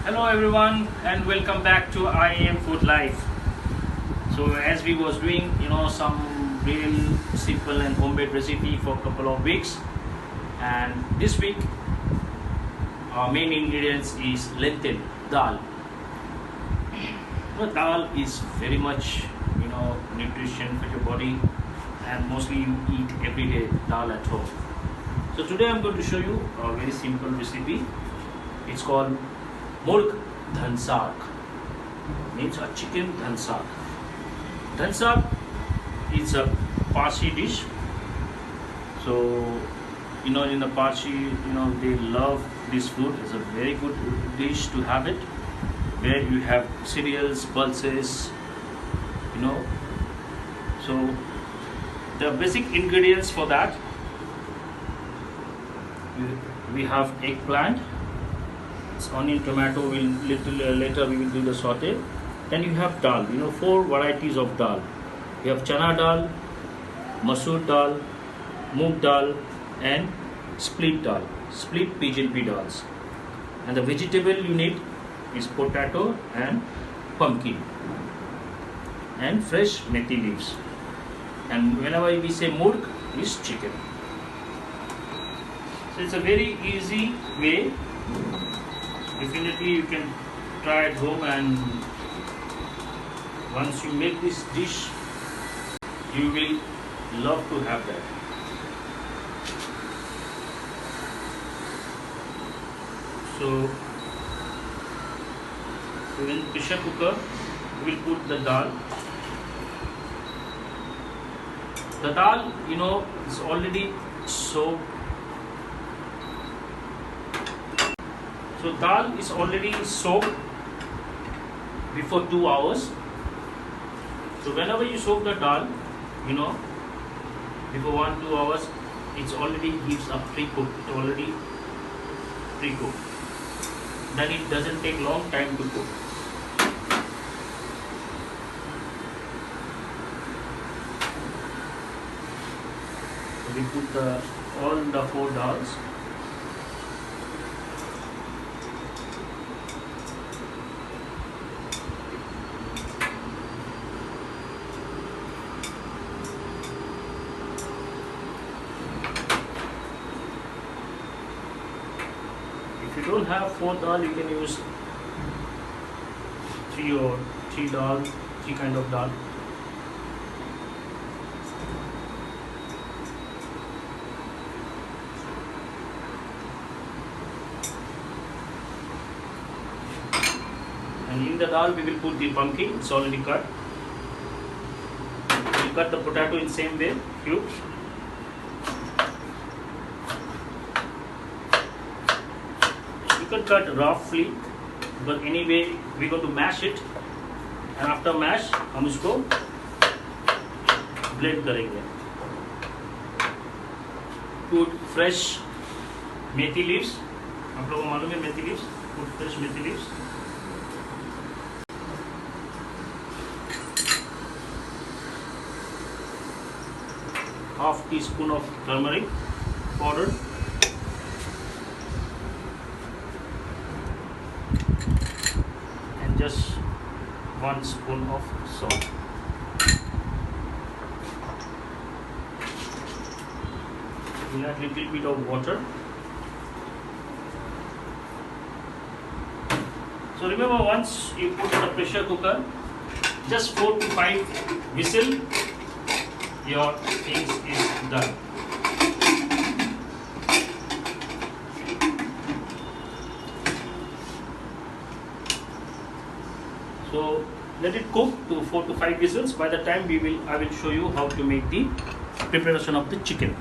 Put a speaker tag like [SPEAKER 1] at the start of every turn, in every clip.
[SPEAKER 1] Hello everyone and welcome back to IAM Food Life. So as we was doing some real simple and homemade recipe for a couple of weeks, and this week our main ingredients is lentil dal. Dal is very much nutrition for your body, and mostly you eat every day dal at home. So today I'm going to show you a very simple recipe. It's called Murg Dhan Saag, means a chicken dhan saag. Dhan saag is a Parsi dish. So in the Parsi, they love this food. It's a very good dish to have it, where you have cereals, pulses, So the basic ingredients for that, we have eggplant. It's onion, tomato. Later we will do the saute. Then you have dal. 4 varieties of dal. You have chana dal, masoor dal, moong dal, and split dal, split pigeon pea dals. And the vegetable you need is potato and pumpkin and fresh methi leaves. And whenever we say murg, is chicken. So it's a very easy way. Definitely you can try at home, and once you make this dish, you will love to have that. So in pressure cooker, we will put the dal. The dal, is already soaked. So dal is already soaked before 2 hours. So whenever you soak the dal, before 1-2 hours, it's already gives a pre-cooked. It's already pre-cooked. Then it doesn't take long time to cook. So we put all the 4 dals. If you don't have 4 dal, you can use 3 dal, 3 kind of dal. And in the dal we will put the pumpkin. It's already cut. We cut the potato in same way, cubes. You can cut roughly, but anyway we're going to mash it, and after mash हम उसको blend करेंगे. Put fresh मेथी leaves. आप लोगों को मालूम है मेथी leaves. Put fresh methi leaves. Half teaspoon of turmeric powder. Just 1 spoon of salt. We add little bit of water. So remember, once you put in the pressure cooker, just 4 to 5 whistle, your things is done. So let it cook to 4 to 5 whistles. By the time I will show you how to make the preparation of the chicken.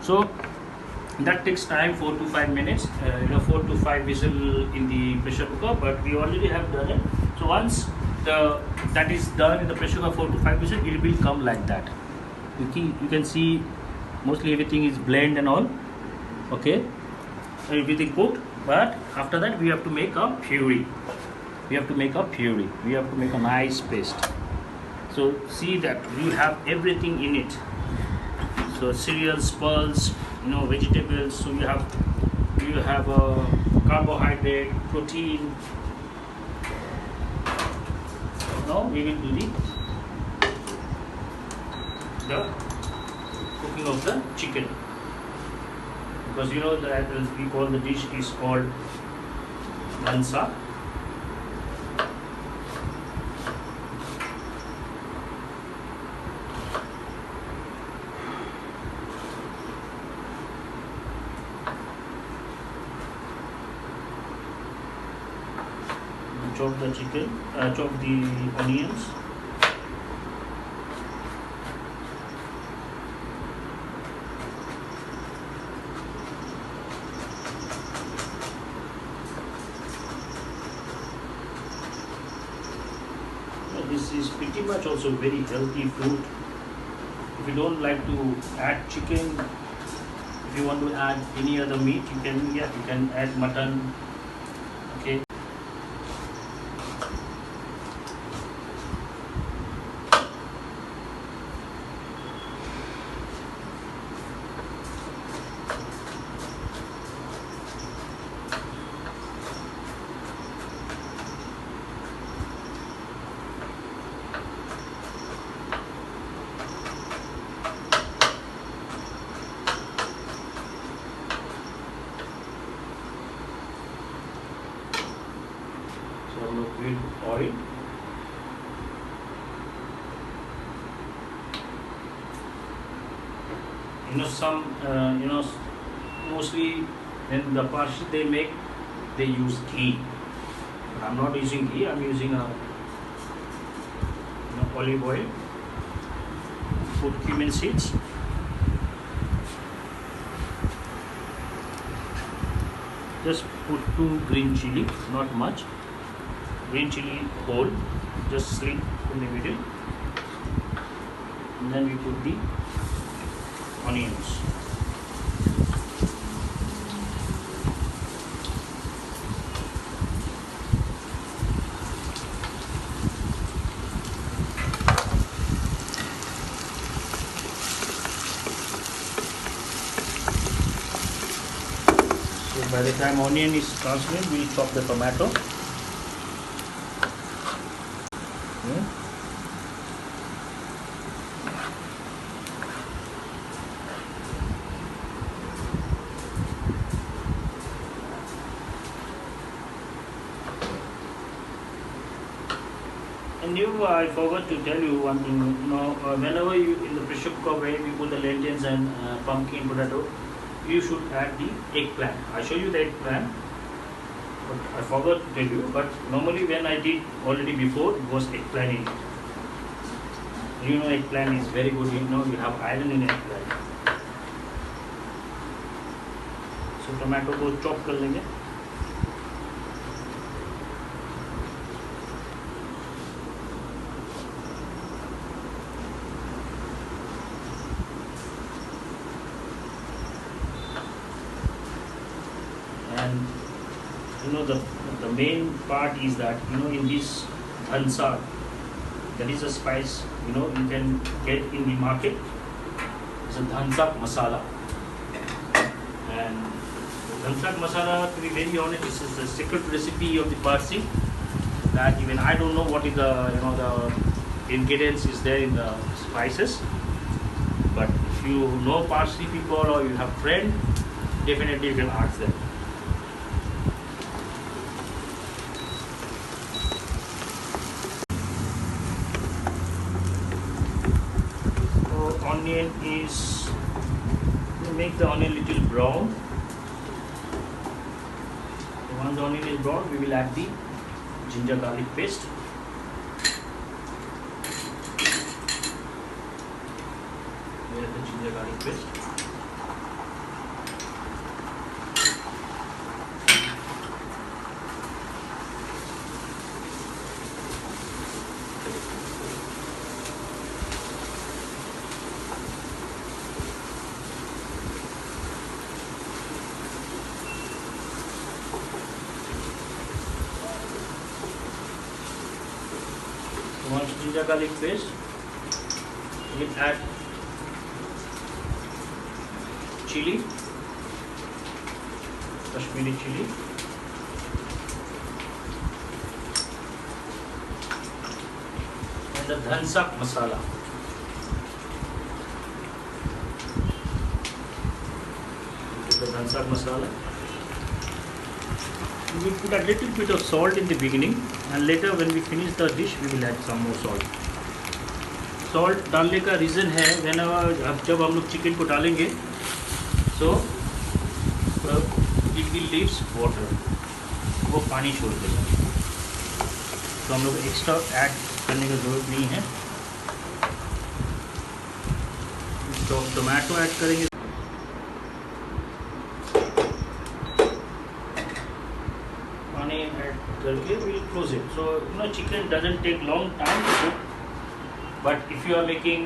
[SPEAKER 1] So that takes time, 4 to 5 minutes. 4 to 5 whistle in the pressure cooker, but we already have done it. So once that is done in the pressure cooker, 4 to 5 whistles, it will come like that. You can see mostly everything is blend and all. Okay, everything cooked. But after that we have to make a puree. We have to make a nice paste. So see that we have everything in it. So cereals, pulse, vegetables. So you have you have a carbohydrate, protein. Now we will do the cooking of the chicken, because you know that we call the dish is called dhansa. Chop the chicken, chop the onions. This is pretty much also very healthy food. If you don't like to add chicken, if you want to add any other meat, you can add mutton. Okay. With oil. Mostly when the Parsi they use ghee. But I'm not using ghee. I'm using olive oil. Put cumin seeds. Just put 2 green chili, not much. Green chili whole, just slit in the middle, and then we put the onions. So by the time onion is translucent, we chop the tomato. And I forgot to tell you one thing. Whenever you in the pressure cooker where we put the lentils and pumpkin potato, you should add the eggplant. I show you the eggplant, but I forgot to tell you. But normally when I did already before, it was eggplant in it. You know, eggplant is very good. You have iron in eggplant. So tomato को chop कर लेंगे. And the main part is that in this dhansa, that is a spice you can get in the market. It's a dhansak masala, and dhansak masala, to be very honest, this is the secret recipe of the Parsi, that even I don't know what is the ingredients is there in the spices, but if you know Parsi people or you have friend, definitely you can ask them. Onion is, make the onion little brown. Once the onion is brown, we will add the ginger garlic paste. We add the ginger garlic paste. Once ginger garlic paste, we will add chili, Kashmiri chili. And the dhansak masala. The dhansak masala. We will put a little bit of salt in the beginning, and later when we finish the dish we will add some more salt. Salt डालने का reason है जब हम लोग chicken को डालेंगे so it will leaves water, वो पानी छोड़ देगा, तो हम लोग एक्स्ट्रा ऐड करने की ज़रूरत नहीं है. तो टोमेटो ऐड करेंगे. पानी ऐड करके we will close it. So chicken doesn't take long time to cook. But if you are making,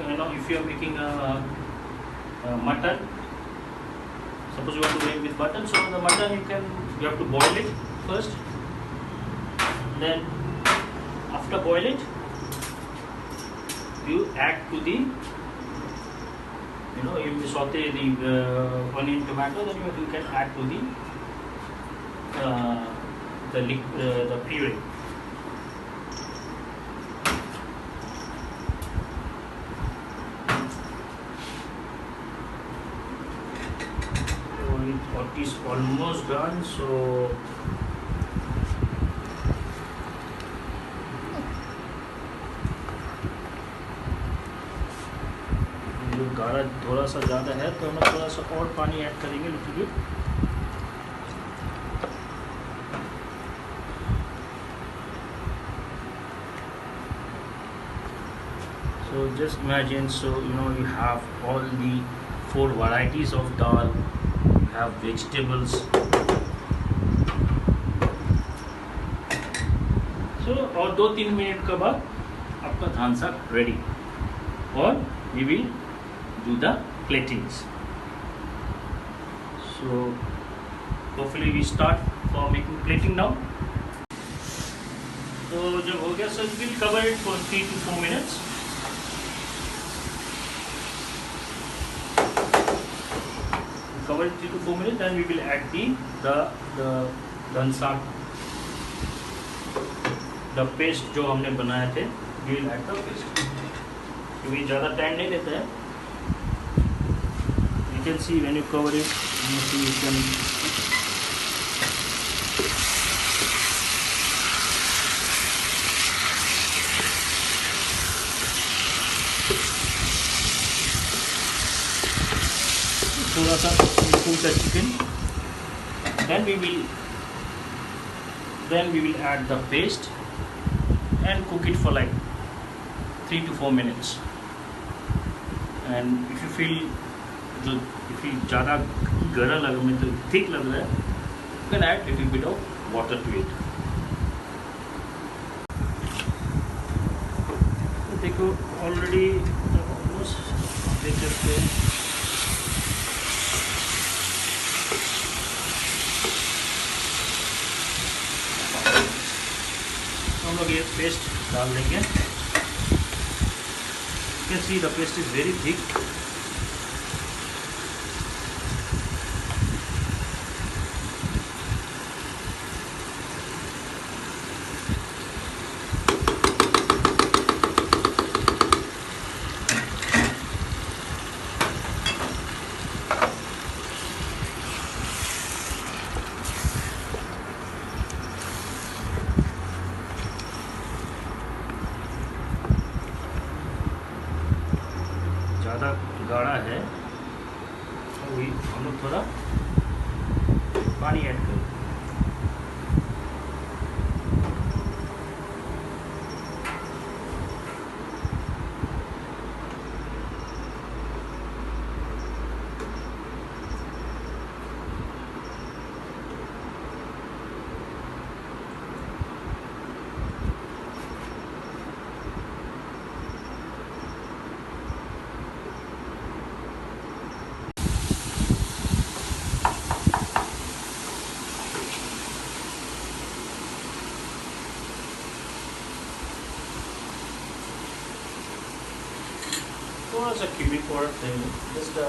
[SPEAKER 1] mutton, suppose you want to make with mutton, so the mutton you have to boil it first. Then after boil it, you add to the, you saute the onion, tomato, then you can add to the puree. It is almost done, so जो गाढ़ा थोड़ा सा ज़्यादा है तो हम थोड़ा सा और पानी ऐड करेंगे little bit. So just imagine, you have all the 4 varieties of dal. Have vegetables. So और 2-3 मिनट के बाद आपका धानसाक रेडी, और we will do the platings. So hopefully we start for making plating now. तो जब हो गया, so we will cover it for 3 to 4 minutes. Cover it 3 to 4 minutes, then we will add the dhansak, the paste जो हमने बनाए थे. We will add the paste. क्योंकि ज़्यादा टाइम नहीं लेता है. You can see when you cover it, you can थोड़ा सा cook the chicken. Then we will add the paste and cook it for like 3 to 4 minutes. And if you feel ज़्यादा गरा लगा, में तो thick लग रहा है, you can add little bit of water to it. तो देखो already almost देख सकते हैं. हम लोग ये पेस्ट डाल देंगे. You can see the paste is very thick. ज़्यादा गाढ़ा है तो वही हम लोग थोड़ा पानी ऐड करें. थोड़ा सा cumin powder देंगे, just a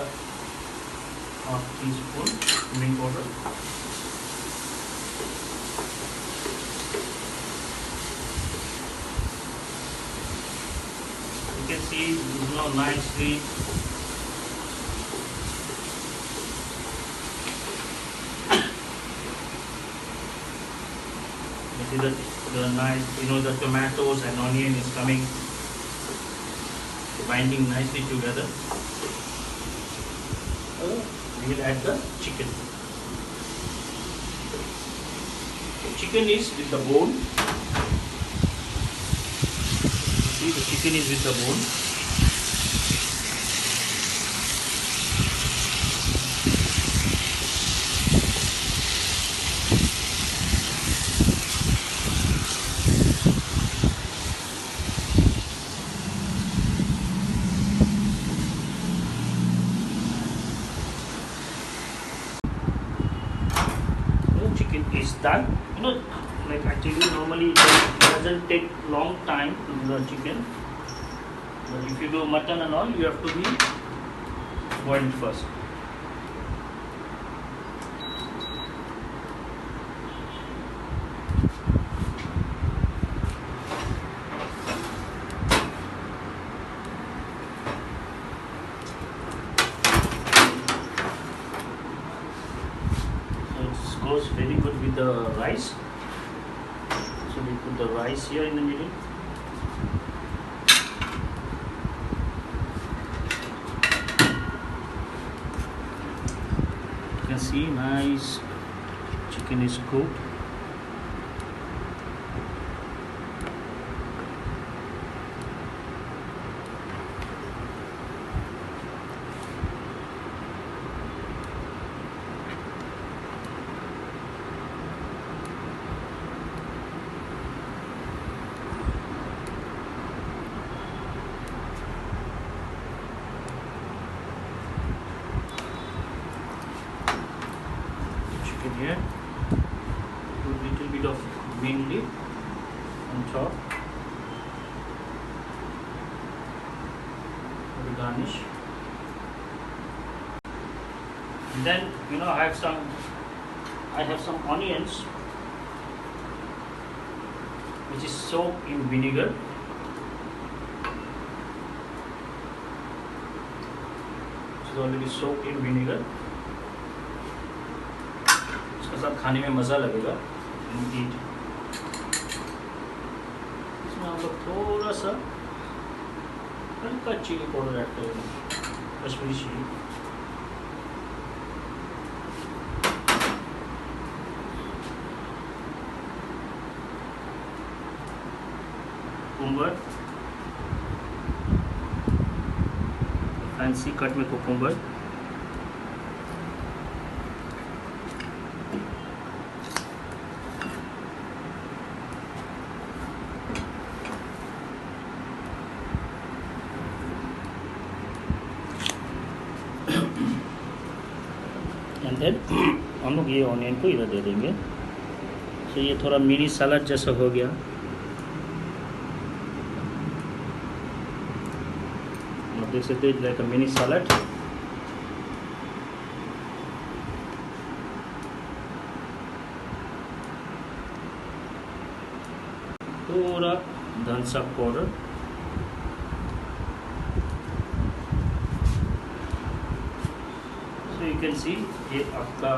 [SPEAKER 1] half teaspoon cumin powder. nicely. You see the nice, the tomatoes and onion is coming, binding nicely together. We will add the chicken. The chicken is with the bone. See, the chicken is with the bone. Chicken is done. Like actually normally it doesn't take long time to do the chicken, but if you do mutton and all, you have to be boiled first. Goes very good with the rice, so we put the rice here in the middle. You can see nice chicken is cooked. Here, put a little bit of green leaf on top for the garnish. And then I have some onions which is soaked in vinegar. It's already soaked in vinegar. साथ खाने में मज़ा लगेगा। इसमें हम लोग थोड़ा सा हल्का चिली पाउडर ऐड करेंगे, Kashmiri chilli. Cucumber, fancy cut में कुकुम्बर। एंड देन हम लोग ये ऑनियन को इधर दे देंगे। तो ये थोड़ा मिनी सलाद जैसा हो गया। आप देख सकते हैं लाइक अ मिनी सलाद। थोड़ा धनिया पाउडर, यू कैन सी ये आपका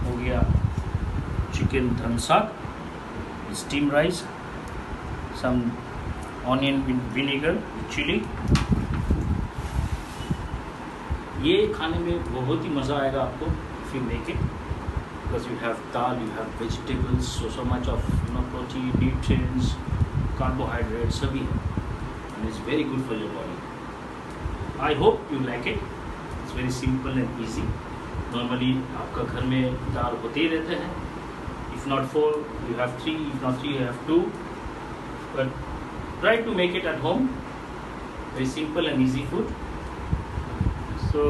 [SPEAKER 1] हो गया चिकन धनसा, स्टीम राइस, सम ऑनियन विनेगर, चिली। ये खाने में बहुत ही मज़ा आएगा आपको if you make it, because you have dal, you have vegetables, so much of protein, nutrients, carbohydrate सभी है, and it's very good for your body. I hope you like it. Very simple and easy. Normally आपका घर में दाल होते ही रहते हैं, if not 4 you have 3, if not 3 you have 2, but try to make it at home. Very simple and easy food. So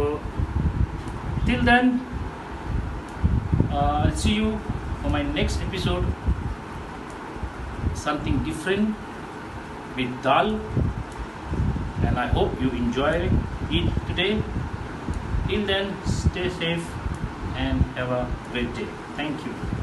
[SPEAKER 1] till then I'll see you for my next episode, something different with dal, and I hope you enjoy it today. Till then, stay safe and have a great day. Thank you.